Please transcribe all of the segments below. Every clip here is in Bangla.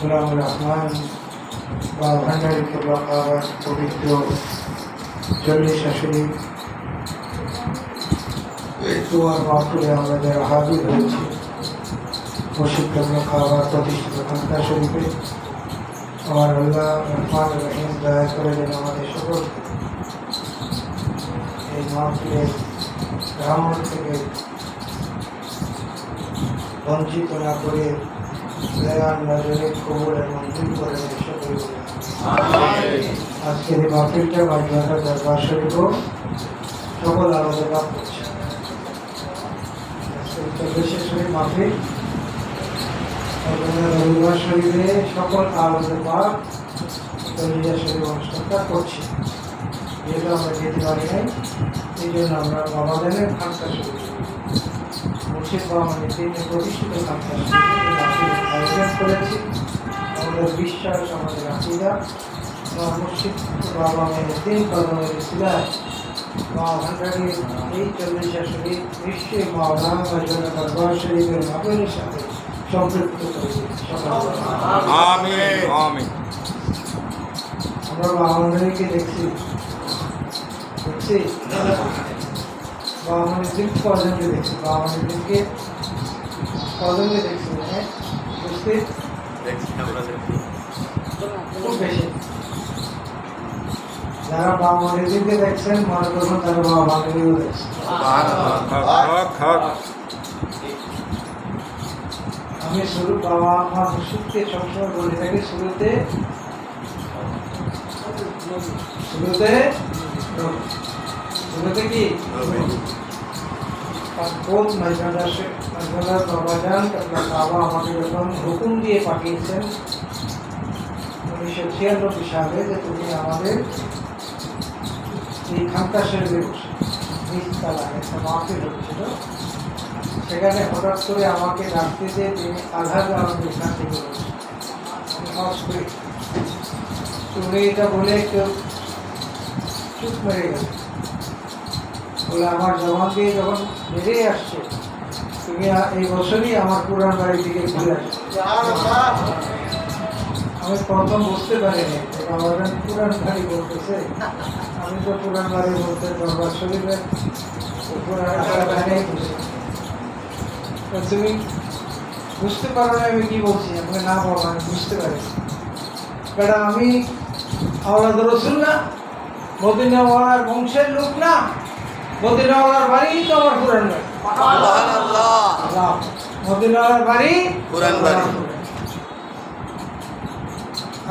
গোলামুর রহমান বা ভান্ডারী আবার পবিত্র 40 শরীফ দোয়ার মাহফিলে আমরা যারা হাজির হয়েছি মসজিদ খাবার প্রতিষ্ঠিত খানকা শরীফে আমার আল্লাহ রহমান রহিম দয়া করে যেন আমাদের সকল এই মাহফিলের রহমত থেকে বঞ্চিত না করে দয়ার নজরে কবুল এবং মঞ্জুর করে সকল আজকের এই মাহফিলটা মাঝখানটা দরবার শরীফও সকল আলোচনা করছে। 40 শরীফ মাহফিল রবিবার শরীফে সকল আলোচনা শরীফ অনুষ্ঠানটা করছি। যেহেতু আমরা যেতে পারি নাই এই জন্য আমরা বাবাদের খানকা শরীফ মুর্শিদ বাবানের দিনে প্রতিষ্ঠিত খানকা আয়োজন করেছি। আমাদের বিশ্বাস, আমাদের আকিদা মুর্শিদ বাবানের দিন কদমের ইসলাম মা ভান্ডারীর এই 40 শরীফ নিশ্চয়ই মাওলানা মজুনা দরবার শরীফের মাহফিলের সাথে সম্পৃক্ত করেছি। আমিন আমিন। আমরা বাবানকে দেখছি বাবানের দিন কজনকে দেখছি, বাবানের দিনকে কজনকে দেখছি বুঝতে খুব বেশি। যারা বাবানের দিনকে দেখছেন মনে করবেন তারা বাবানেরও দেখছেন। আমি শুরু বাবা আমার মুর্শিদকে সবসময় বলে থাকি শুরুতে কি বাবা আমাকে যখন হুকুম দিয়ে পাঠিয়েছেন 1996 সালে যে তুমি আমাদের এই খানকা শরীফে নিচতলায় একটা মাহফিল হচ্ছিল, সেখানে হঠাৎ করে আমাকে ডাকতে যে তিনি আধার আমাদের এখান থেকে তুমি এটা বলে কেউ চুপ মেরে গেল, বলে আমার জবান দিয়ে যখন বেরিয়ে আসছে তুমি এই বছরই আমার পুরান বাড়ি থেকে ঘুরে আসছো। আমি প্রথম বুঝতে পারিনি আমার পুরান বাড়ি বলতেছে, আমি তো পুরান বাড়ি বলতে দরবার শরীফের তুমি বুঝতে পারো না আমি কি বলছি? আমাকে না বলো, আমি বুঝতে পারি বেটা আমি আওলাদ রসুল না, মদিনাওয়ালার বংশের লোক না, মদিনাওয়ালার বাড়ি তো আমার পুরান বাড়ি, মদিনাওয়ালার বাড়ি পুরান বাড়ি।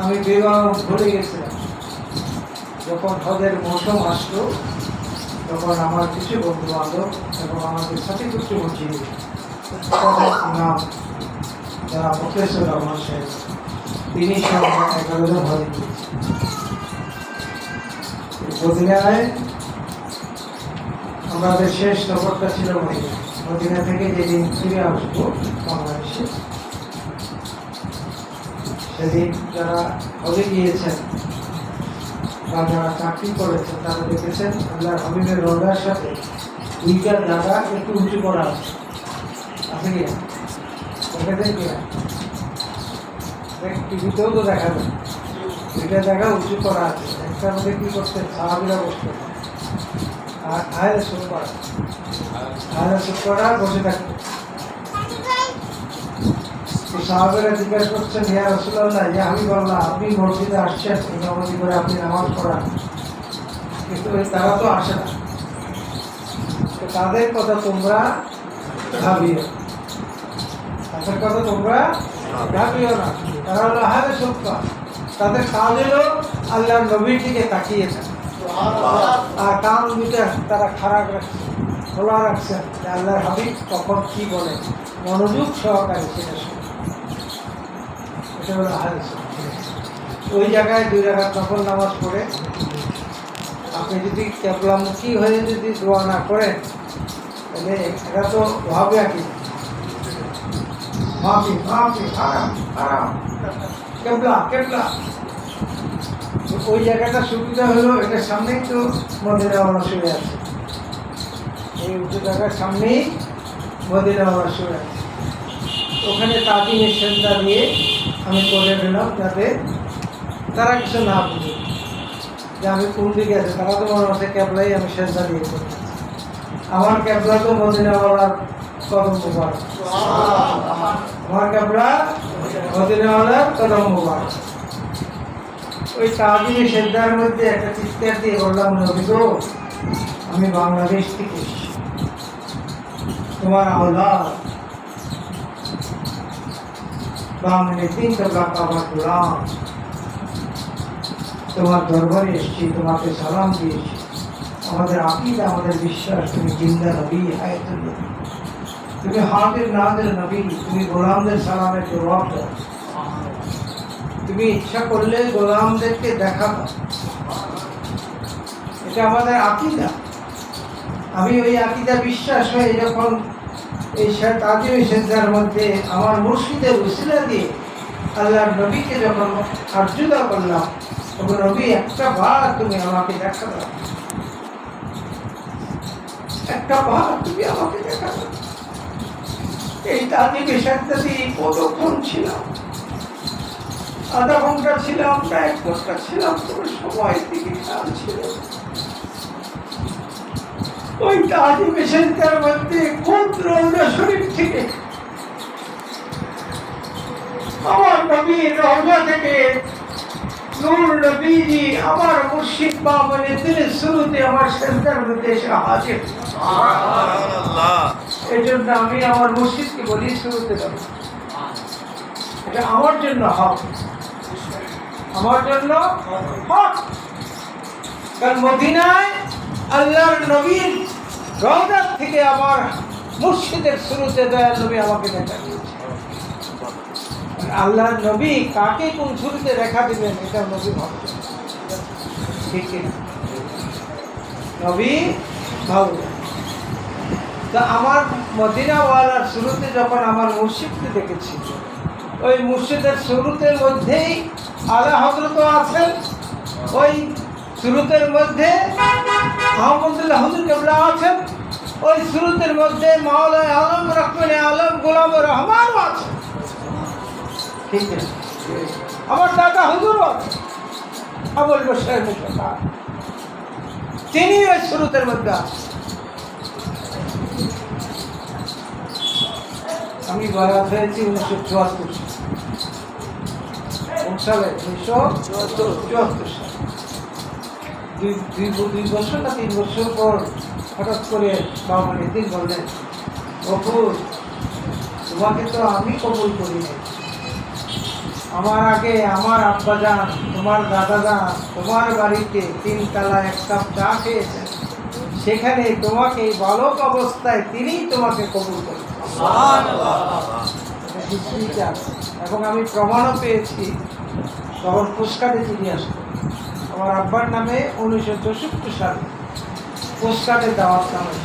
আমি বিবাহ ভুলে গেছিলাম। যখন হজের মৌসুম আসলো তখন আমার কিছু বন্ধু বান্ধব এবং আমাদের সাথে কিছু মসজিদ নাম যারা মুখলেসুর রহমান সাহেব তিনি সহ 11 জন হজে গিয়েছেন। মদিনায় আমাদের শেষ সফরটা ছিল মদিনা। মদিনা থেকে যেদিন ফিরে আসবো বাংলাদেশে, সেদিন যারা হজে গিয়েছেন বা যারা চাকরি করেছেন তারা দেখেছেন আল্লাহর হাবিবের রওজার সাথে 2টা জায়গা একটু উঁচু করা আছে কিনা? দেখেছেন কিনা? টিভিতেও তো দেখা যায় 2টা জায়গা উঁচু করা আছে। একটার মধ্যে কি করতেন সাহাবীরা বসতেন আর আয়ালে শুরু করা বসে থাকতেন। সাহাবেরা জিজ্ঞাসা করছেন ইয়া রাসূলুল্লাহ, ইয়া হাবিবাল্লাহ, আপনি মসজিদে আসছেন ইমামতি করে, আপনি নামাজ পড়ান, কিন্তু তারা তো আসে না, তো তাদের কথা তোমরা ভাবিও, তাদের কথা তোমরা ভাবিও না। তারা হলো আহলে সুফা, তাদের কাজ হলো আল্লাহর নবীর দিকে তাকিয়ে থাকে আর কান দুটা তারা খারাপ রাখছে, খোলা রাখছেন যে আল্লাহর হাবিব কখন কি বলে, মনোযোগ সহকারে সেটা শুনে। ওই জায়গায় 2 রাকাত নফল নামাজ পড়ে আপনি যদি কেবলামুখী হয়ে যদি দোয়া না করেন তাহলে এটা তো ভাবে আর কি মাফি মাফি আরাম আরাম কেবলা কেবলা। ওই জায়গাটা সুবিধা হলো এটার সামনেই তো মদিনাওয়ালা শুয়ে আছে, এই উঁচু জায়গার সামনেই মদিনাওয়ালা শুয়ে আছে। ওখানে তাজিমের সেজদা দিয়ে আমি করে দিলাম, যাতে তারা কিছু না বুঝে যে আমি কোন দিকে আছে। তারা তো মনে হচ্ছে ক্যাবলাই আমি সেজদা দিয়ে করি। আমার ক্যাবলা তো মদিনাওয়ালার কদম মুবারক, আমার ক্যাবলা মদিনাওয়ালার কদম মুবারক। ওই তাজিম সেজদার মধ্যে একটা চিৎকার দিয়ে বললাম, নবী গো, আমি বাংলাদেশ থেকে এসেছি, তোমার আওলাদ বাংলাদেশ তিন তবলাক আমার গোলাম, তোমার দরবারে এসেছি, তোমাকে সালাম দিয়েছি। আমাদের আকীদা, আমাদের বিশ্বাস, তুমি জিন্দা নবী, হায়াতুল নবী, তুমি হাজির নাজির নবী, তুমি গোলামদের সালামের জবাব দাও। তুমি ইচ্ছা করলে গোলামদেরকে দেখাবো, এটা আমাদের আকীদা। আমি ওই আকীদা বিশ্বাস হয়ে যখন এই তাজিম সেজদার মধ্যে আমার মুর্শিদের উসিলা দিয়ে আল্লাহর নবীকে যখন আরজুদা করলাম, তখন নবী একটা বার তুমি আমাকে দেখা দাও, একটা বার তুমি আমাকে দেখা দাও। এই তাজিম সেজদা দিয়ে কতক্ষণ ছিলাম? আধা ঘন্টা ছিলাম না 1 ঘন্টা ছিলাম? তোমার সময় দিকে খেয়াল ছিল? ওই তাজিম সেজদার মধ্যে কোন রওজা শরীফ থেকে আমার নবীর রওজা থেকে নূর নবীজি আমার মুর্শিদ বাবারে দিলের শুরুতে আমার সেজদার মধ্যে এসে হাজির। সুবহানাল্লাহ। এই জন্য আমি আমার মুর্শিদকে বলি শুরুতে যাবো, এটা আমার জন্য হক, আমার জন্য হক। কারণ মদিনায় আল্লাহর নবীর রওজা থেকে আমার মুর্শিদের শুরুতে দয়াল নবী আমাকে দেখা দিয়েছে। আল্লাহর নবী কাকে কোন শুরুতে দেখা দিবেন এটা নবী ভাবছেন, ঠিক কিনা? নবী ভাবছেন। তা আমার মদিনাওয়ালার শুরুতে যখন আমার মুর্শিদকে দেখেছি, ওই মুর্শিদের শুরুতের মধ্যেই আলা হযরত আছেন, ওই শুরুতের মধ্যে আহমদুল্লাহ হুজুর কেবলা আছেন, ওই শুরুতের মধ্যে মাওলানা আলম রহমান আলম গোলামুর রহমানও আছেন, ঠিক আছে? আমার দাদা হুজুরও আছে, আবুল বশর মুস্তাফা, তিনি ওই শুরুতের মধ্যে আছেন। আমি বয়াত হয়েছি 1974 সালে, 1974 সালে। দুই বছর না 3 বছর পর হঠাৎ করে বাবা দিন বললেন, গফুর, তোমাকে তো আমি কবুল করি নাই। আমার আগে আমার আব্বা যান, তোমার দাদা যান তোমার বাড়িতে 3 তলা 1 কাপ চা খেয়েছেন, সেখানে তোমাকে বালক অবস্থায় তিনিই তোমাকে কবুল করেন। এবং আমি প্রমাণও পেয়েছি, তখন পোস্টকার্ডে চিঠি আসতো আমার আব্বার নামে 1964 সালে পোস্টকার্ডে দাওয়াত নামে,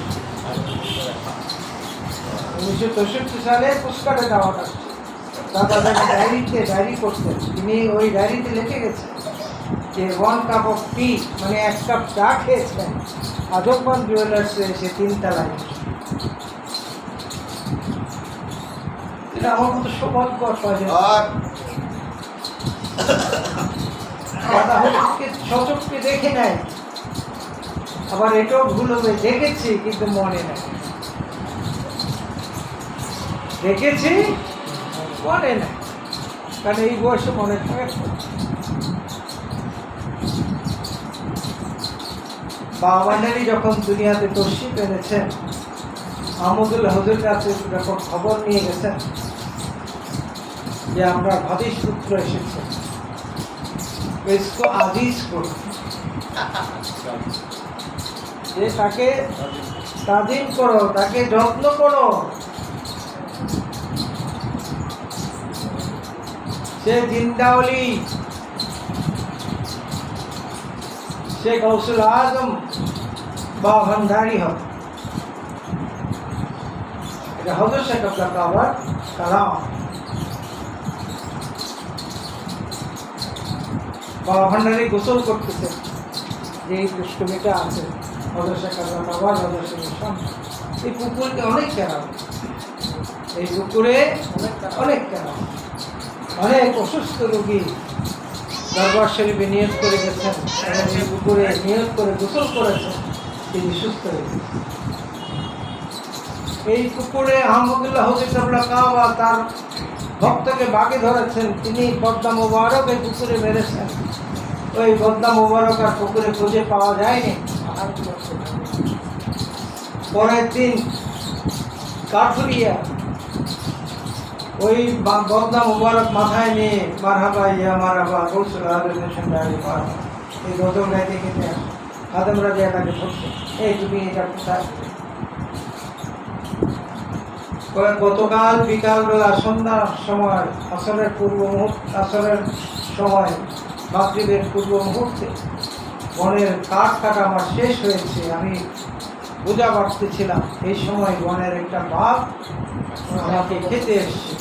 1964 সালে পোস্টকার্ডে দাওয়াত আসছে। দাদা ডায়েরি করতেন, তিনি ওই ডায়েরিতে লিখে গেছেন যে 1 কাপ অফ টি, মানে 1 কাপ চা খেয়েছেন আজমান জুয়েলার্সে এসে 3 তলায়। এটা আমার মতো সৌভাগ্য পাওয়া দাদা হুজুরকে সচক্ষে দেখে নাই, আবার এটাও ভুল হবে, দেখেছি কিন্তু মনে নাই, দেখেছি মনে নাই, কারণ এই বয়সে মনে থাকে। বাবানারি যখন দুনিয়াতে তশরিফ এনেছেন, আহমদুল্লাহ হুজুর কাছে যখন খবর নিয়ে গেছেন যে আমরা ভাদিস পুত্র এসেছে, इसको आदिश करो, যে তাকে তাজিম করো, তাকে যত্ন করো, সে জিন্দাওলি, সে গৌসুল আজম বা ভান্ডারি হবে। এটা হযরত শেখ আব্দুল কাবার কালাম। বাবা ভান্ডারি গোসল করতেছে, যে এই দুষ্টমিটা আছে হযরত শেখ আব্দুল কাবার, হযরত শেখ, এই পুকুরকে অনেক কেনা, এই পুকুরে অনেক কেরামত, অনেক অসুস্থ রোগী দরবার শরীফে নিয়ত করে গেছেন এবং এই পুকুরে নিয়ত করে গোসল করেছেন, তিনি সুস্থ হয়ে গেছেন। এই পুকুরে আহমদুল্লাহ হযরতুল্লাহ কাবা তার ভক্তকে বাগে ধরেছেন, তিনি বদনা মোবারক এই পুকুরে মেরেছেন। ওই বদনা মোবারক আর পুকুরে খুঁজে পাওয়া যায়নি। পরের দিন কাঠুরিয়া ওই বদনা মোবারক মাথায় নিয়ে মারহাবা ইয়া মারহাবা রসুল এই গজল গাইতে গেতে আদমরা যে তাকে ধরছে, এই তুমি এটা কোথায়? গতকাল বিকালবেলা সন্ধ্যার সময় আসরের পূর্ব মুহূর্তে, আসরের সময় মাগরিবের পূর্ব মুহূর্তে বনের কাঠ কাটা আমার শেষ হয়েছে, আমি বোঝা বাড়তেছিলাম। এই সময় বনের একটা বাঘ আমাকে খেতে এসছে।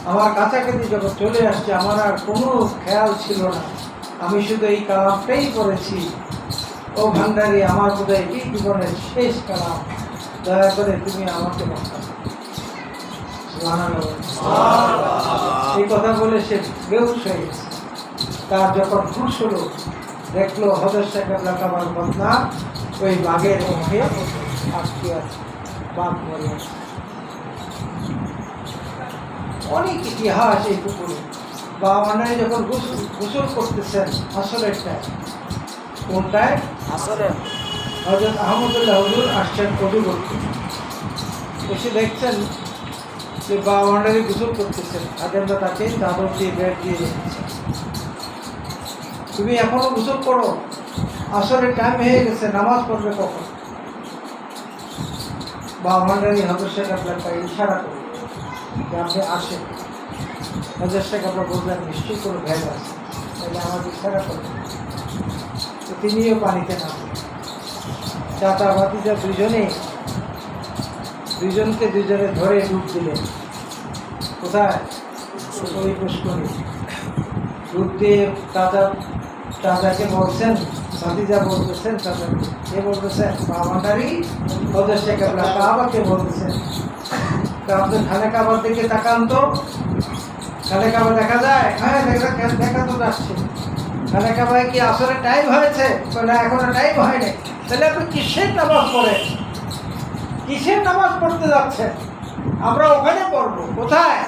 আমার কাছাকাছি যখন চলে আসছে আমার আর কোনো খেয়াল ছিল না, আমি শুধু এই কালামটাই করেছি, ও ভান্ডারি আমার বোধহয় এই জীবনের শেষ কালাম, দয়া করে তুমি আমাকে বাঁচাও। এই কথা বলে সে বেহুশ হয়ে গেছে। তার যখন হুঁশ হলো, দেখলো হযরত শেখ আবদুল্লাহ কামাল বদনা ওই বাঘের মুখে আটকে আছে, বাঘ মরে আছে। অনেক ইতিহাস এই পুকুরে। বা মানে যখন গোসল করতেছেন আসলের টাইম, কোনটায়? আসলে হযরত আহমদুল্লাহ হুজুর আসছেন অজু করতে, এসে দেখছেন যে বাউন্ডারি গোসল করতেছেন, আজেন্দা তাকে চাদর দিয়ে বেড দিয়ে রেখেছেন। তুমি এখনো গোসল করো, আসলে টাইম হয়ে গেছে, নামাজ পড়বে কখন? বাউন্ডারি হযরত শেখ আবদুল্লাহ ইশারা করে যে আপনি আসেন। হযরত শেখ আবদুল্লাহ বললেন নিশ্চয়ই কোনো ভেদ আছে, তাহলে আমাকে ইশারা করবেন। তো তিনিও পানিতে নামলেন। চাচা ভাতিজা দুজনকে ধরে ডুব দিলেন। কোথায়? ওই পুষ্করী। ডুব দিয়ে চাচাকে বলছেন, ভাতিজা বলতেছেন চাচাকে, কে বলতেছেন? বাবাটারি হযরত শেখ আবদুল্লাহ কাবাকে বলতেছেন, আপনার খানে কাবার দিকে তাকান তো, খানে কাবা দেখা যায়? হ্যাঁ দেখা তো যাচ্ছে। খানে কাবায় কি আসলে টাইম হয়েছে? না, এখনো টাইম হয়নি। তাহলে আপনি কিসের নামাজ পড়েন? কিসের নামাজ পড়তে যাচ্ছেন? আমরা ওখানে পড়বো। কোথায়?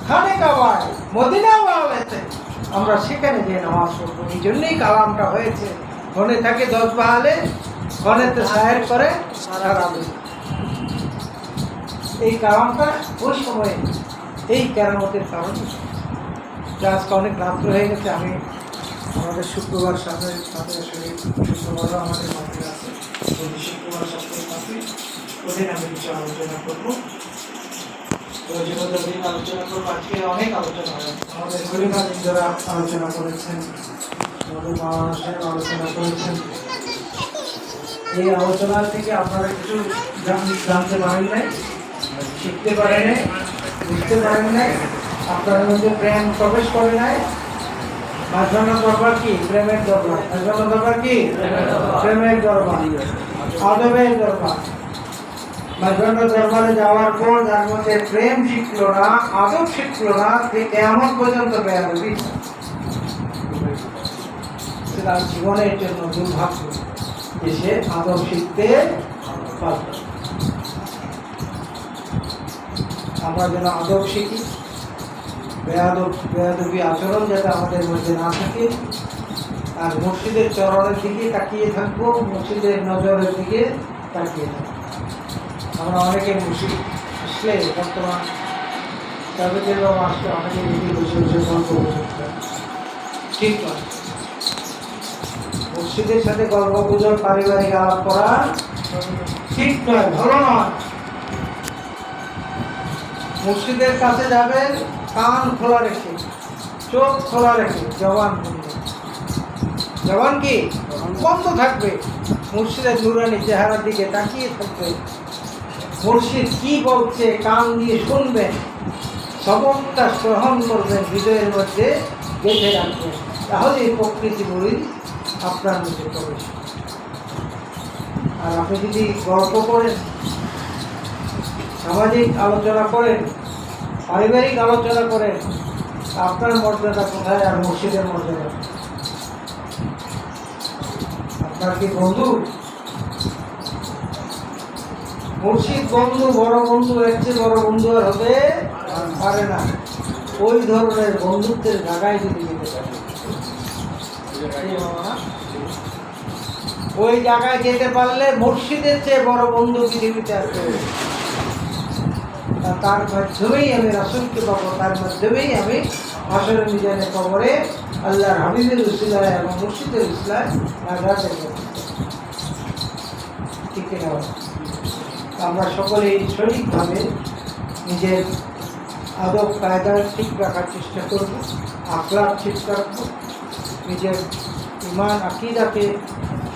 খানে কাবায়, মদিনা ওয়ালাতে। আমরা সেখানে গিয়ে নামাজ পড়বো। এই জন্যই কালামটা হয়েছে। ফোনে থাকে 10 বাহালে, ফোনেতে সাহের করে সারা দিন। এই কালামটা ওই সময়ে এই কেরামতের কারণে। আজকে অনেক রাত্র হয়ে গেছে। আমি আমাদের শুক্রবার সাথে শুক্রবারও আমাদের মন্দির আছে, প্রতি শুক্রবার সপ্তাহে মাসে ওদিন আমি কিছু আলোচনা করবো। দিন আলোচনা করবো। আজকে অনেক আলোচনা হয়। আমাদের গরিবাদিন যারা আলোচনা করেছেন, আমাদের মাওলানা সাহেব আলোচনা করেছেন। এই আলোচনা থেকে আপনারা কিছু জানতে পারেন নাই, শিখতে পারেন নাই, বুঝতে পারেন নাই, আপনার মধ্যে প্রেম প্রবেশ করে নাই। মাঝখানে দরবার কি? প্রেমের দরবার। মাঝখানে দরবার কি? প্রেমের দরবার, আদবের দরবার। মাঝখানে দরবারে যাওয়ার পর যার মধ্যে প্রেম শিখলো না, আদব শিখলো না, কেমন পর্যন্ত বেয়াদবি, তার জীবনের জন্য দুর্ভাগ্য যে সে আদব শিখতে পারবে। আমরা যেন আদব শিখি, বেয়াদবি আচরণ যাতে আমাদের মধ্যে না থাকে। আর মসজিদের চরণের দিকে তাকিয়ে থাকবো, মসজিদের নজরের দিকে তাকিয়ে থাকবো। আমরা অনেকে মসজিদ আসলে বর্তমান তাদের আসলে অনেকে দিকে বসে বসে গল্প করতে, ঠিক নয়। মসজিদের সাথে গল্প গুজব, পারিবারিক আলাপ করা ঠিক নয়, ভালো নয়। মসজিদের কাছে যাবেন কান খোলা রেখে, চোখ খোলা রেখে, জবান কি বন্ধ থাকবে। মসজিদের নুরানি চেহারার দিকে তাকিয়ে থাকবে। মসজিদ কি বলছে কান দিয়ে শুনবেন, সবকটা গ্রহণ করবেন, হৃদয়ের মধ্যে গেঁথে রাখবেন। তাহলে প্রকৃতি বলি আপনার মধ্যে প্রবেশ। আর আপনি যদি গল্প করেন, সামাজিক আলোচনা করেন, পারিবারিক আলোচনা করেন, আপনার মর্যাদা কোথায় আর মসজিদের মর্যাদা? আপনার কি বন্ধু? মুর্শিদ বন্ধু, বড় বন্ধু, এর চেয়ে বড় বন্ধু আর হতে পারে না। ওই ধরনের বন্ধুত্বের জায়গায় যদি যেতে পারে, ওই জায়গায় যেতে পারলে মুর্শিদের চেয়ে বড় বন্ধু পৃথিবীতে আছে। তার মাধ্যমেই আমি রাসূলকে পাবো, তার মাধ্যমেই আমি হাসরে মিজানের কবরে আল্লাহর হাবিবের উসিলায় এবং মুর্শিদের উসিলায় নাজাত পেতে। ঠিক না? আমরা সকলেই সঠিকভাবে নিজের আদব কায়দা ঠিক রাখার চেষ্টা করব, আখলাক ঠিক রাখবো, নিজের ঈমান আকীদাকে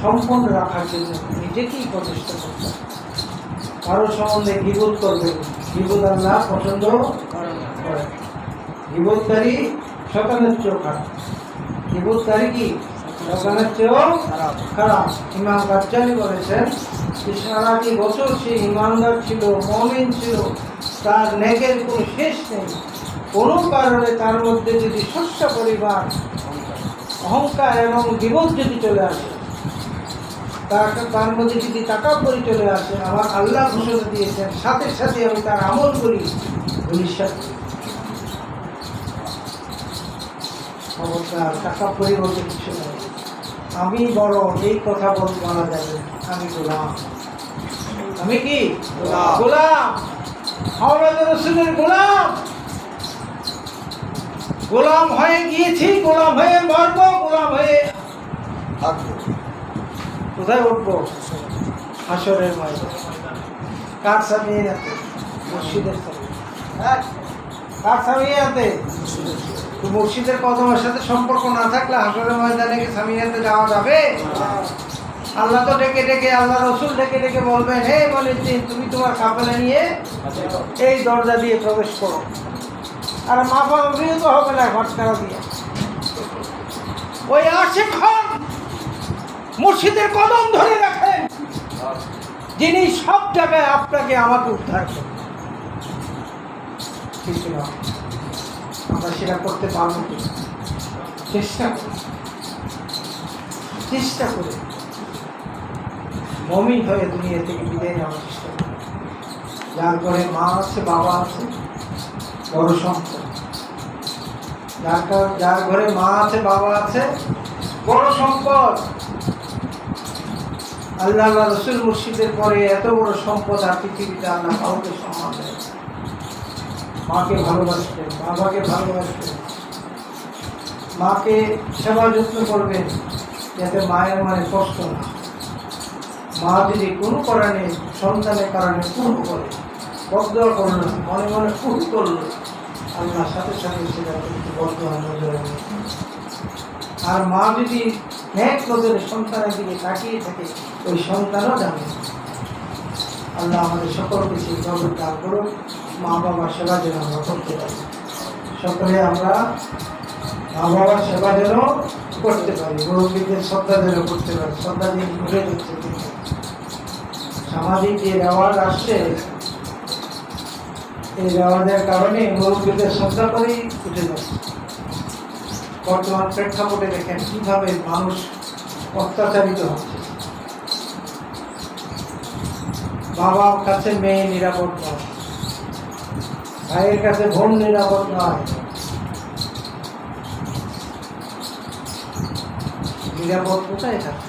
সম্পন্ন রাখার জন্য নিজেকেই প্রচেষ্টা করতে হবে। কারো সম্বন্ধে গীবত করবেন, গীবত আল্লাহ পছন্দ করেন। গীবতকারী শয়তানের চেয়েও খারাপ। গীবতকারী কি শয়তানের চেয়েও খারাপ। ইমাম গাজ্জালী বলেছেন যে সারাটি বছর সে ইমানদার ছিল, মুমিন ছিল, তার নেকের কোনো শেষ নেই। কোনো কারণে তার মধ্যে যদি শস্য পরিমাণ অহংকার এবং গীবত যদি চলে আসে, তার মধ্যে যদি তাকাব্বুরি চলে আসে, আমার আল্লাহ ঘোষণা দিয়েছেন সাথে সাথে আমি তার আমলগুলি ভবিষ্যৎ তাকাব্বুরি বলতে কিছু নয়। আমি বড় এই কথা বলা যাবে, আমি গোলাম। আমি কি গোলাম? আওলাদ রাসূলের গোলাম। গোলাম হয়ে গিয়েছি, গোলাম হয়ে মরবো, গোলাম হয়ে কোথায় উঠবো? হাসরের ময়দানে। কার সামিয়াতে? মুর্শিদের সামিয়াতে। কার সামিয়াতে? মুর্শিদের কদমের সাথে সম্পর্ক না থাকলে হাসরের ময়দানে কি সামিয়াতে যাওয়া যাবে? আল্লাহ তো ডেকে ডেকে, আল্লাহ রসুল ডেকে ডেকে বলবেন, হে মনিদ্দিন, তুমি তোমার কাফেলা নিয়ে এই দরজা দিয়ে প্রবেশ করো। আর মাফা অভিহিত হবে না ঘটকারা দিয়ে। ওই আশিক হন মুর্শিদের কদম ধরে রাখেন, যিনি সব জায়গায় আপনাকে আমাকে উদ্ধার করেন। কিছু না, আমরা সেটা করতে পারবো কি? চেষ্টা করি, চেষ্টা করে মুমিন হয়ে দুনিয়া থেকে বিদায় নেওয়ার চেষ্টা করি। যার ঘরে মা আছে, বাবা আছে, বড় সম্পদ। যার ঘরে মা আছে, বাবা আছে, বড় সম্পদ। আল্লাহ রসুল মুর্শিদের পরে এত বড় সম্পদ আর পৃথিবীতে আল্লাহ কাউকে সম্মান দেয়। মাকে ভালোবাসবেন, বাবাকে ভালোবাসবেন, মাকে সেবা যত্ন করবেন যাতে মায়ের মানে কষ্ট না। মা যদি কোনো কারণে সন্তানের কারণে পূর্ণ করে, বদদোয়া করলো, মনে মনে পূর্ণ করলো, আল্লাহ সাথে সাথে সেটা কিন্তু বদদোয়া নজরে নেয়। আর মা যদি নেক নজরে সন্তানের দিকে তাকিয়ে থাকে, ওই সন্তানও জানে। আল্লাহ আমাদের সকলকে সেই গৌরব দান করুন। মা বাবার সেবা যেন আমরা করতে পারি। সকলে আমরা মা বাবার সেবা যেন করতে পারি, মুরব্বীদের শ্রদ্ধা যেন করতে পারি। শ্রদ্ধা দিন ঘুরে যাচ্ছে, সামাজিক যে রেওয়াজ আসছে, এই রেওয়াজের কারণে মুরব্বীদের শ্রদ্ধা করেই উঠে যাচ্ছে। বর্তমান প্রেক্ষাপটে দেখেন কিভাবে মানুষ অত্যাচারিত হচ্ছে। বাবার কাছে মেয়ে নিরাপদ নয়, ভাইয়ের কাছে বোন নিরাপদ নয়। নিরাপদ কোথায় থাকে?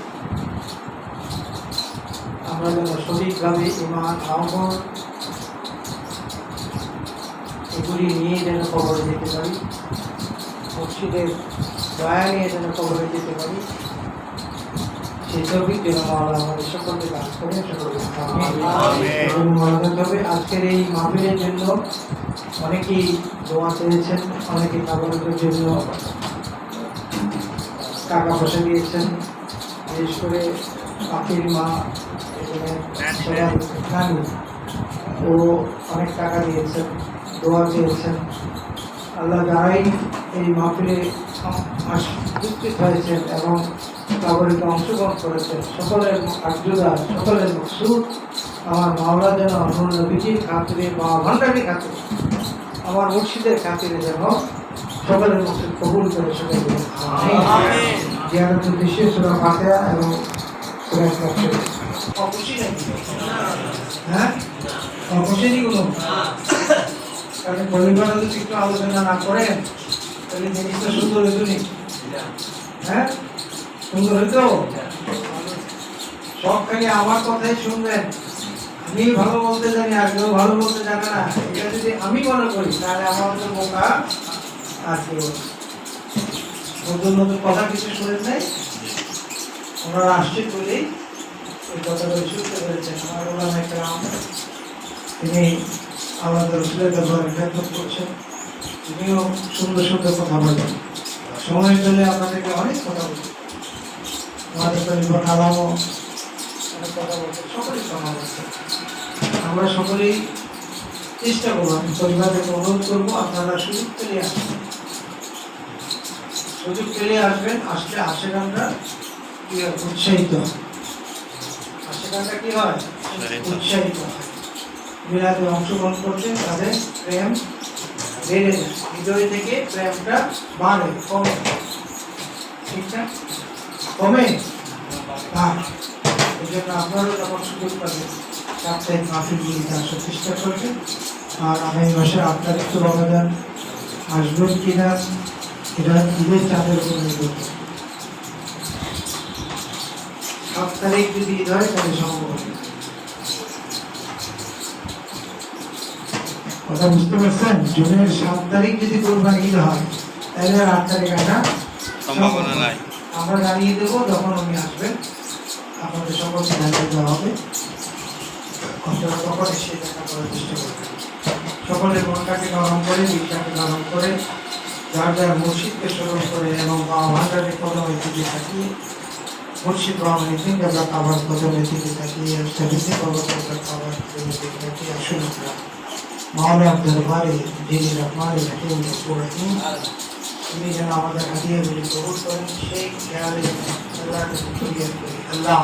আমরা যেন সঠিকভাবে ঈমান, আমল এগুলি নিয়ে যেন কবরে যেতে পারি, মুর্শিদের দয়া নিয়ে যেন কবরে যেতে পারি। সেই তৌফিক যেন আল্লাহ আমাদের সকলকে দান করেন। সকলকে আজকের এই মাহফিলের জন্য অনেকেই দোয়া চেয়েছেন, অনেকে কাগজের জন্য টাকা পয়সা দিয়েছেন। বিশেষ করে পাখির মা ও অনেক টাকা দিয়েছেন, দোয়া চেয়েছেন। আল্লাহ যারাই এই মাহফিলে উপস্থিত হয়েছেন এবং কাবরিতে অংশগ্রহণ করেছেন, সকলের আর্যদা, সকলের মকসুদ আমার মাওলা যেন আমার নবীজির খাতিরে বা ভান্ডারের খাতিরে আমার মুর্শিদের খাতিরে যেন সকলের মুখে কবুল করে সকলে জিয়ারতের উদ্দেশ্যে সূরা ফাতিহা এবং সূরা ইখলাস অবশ্যই নাকি হ্যাঁ অবশ্যই গুলো কারণ পরিবারে যদি একটু আলোচনা না করেন তাহলে জিনিসটা সুন্দর হইতো নি হ্যাঁ সুন্দর হইতো সব খালি আমার কথাই শুনবেন আমি ভালো বলতে জানি আর কেউ ভালো বলতে জানে না এটা যদি আমি মনে করি তাহলে আমার মতো বোকা আর কেউ নতুন নতুন কথা কিছু শুনেন নাই ওনারা আসছে বলেই এই কথাটা শুনতে পেরেছেন আমার ওলামা একরাম তিনি আমাদের রসুলের ব্যাপারে খেদমত করছেন তিনিও সুন্দর সুন্দর কথা বলেন সময় পেলে আপনাদেরকে অনেক কথা বলছেন আমাদের পরিবার আলামও অনেক কথা বলছেন সকলেই কথা বলছেন আমরা সকলেই চেষ্টা করবো আমি পরিবারকে অনুরোধ করবো আপনারা সুযোগ পেলে আসবেন সুযোগ পেলে আসবেন আসলে আশেখানটা কি হয় উৎসাহিত আশেখানটা কি হয় উৎসাহিত হয় মিলাদে অংশগ্রহণ করছেন তাদের প্রেম বেড়ে যায় হৃদয় থেকে প্রেমটা বাড়ে কমে ঠিক না কমে এই জন্য আপনারও যখন সুযোগ পাবেন সাপ্তাহিক মাহফিলগুলিতে আসার চেষ্টা করবেন আর আগামী মাসে আপনার একটু রমাদান আসবেন কিনা এটা ঈদের চাঁদের উপর নির্ভর করে 7 তারিখ যদি ঈদ হয় তাহলে সম্ভব হবে কথা বুঝতে পারছেন জুনের 7 তারিখ যদি কোরবানি ঈদ হয় তাহলে আর 8 তারিখ আসা সম্ভাবনা নাই আমরা জানিয়ে দেবো যখন উনি আসবেন আপনাদের সকলকে জানিয়ে দেওয়া হবে আপনারা তখন এসে দেখা করার চেষ্টা করবেন সকলের মনটাকে নরম করে দিকটাকে নরম করে যার যার মুর্শিদকে স্মরণ করে এবং ভান্ডারের কদমের দিকে তাকিয়ে মুর্শিদ রহমান সিংহাবাদ আবার কদমের দিকে তাকিয়ে সাবিতে কবর খাবার দিকে তাকিয়ে আসুন মাওলার দরবারে যিনি রহমান রহিম গফুর রহিম তিনি যেন আমাদের হাদিয়াগুলি কবুল করেন সেই খেয়ালে আল্লাহকে শুকরিয়া করি আল্লাহ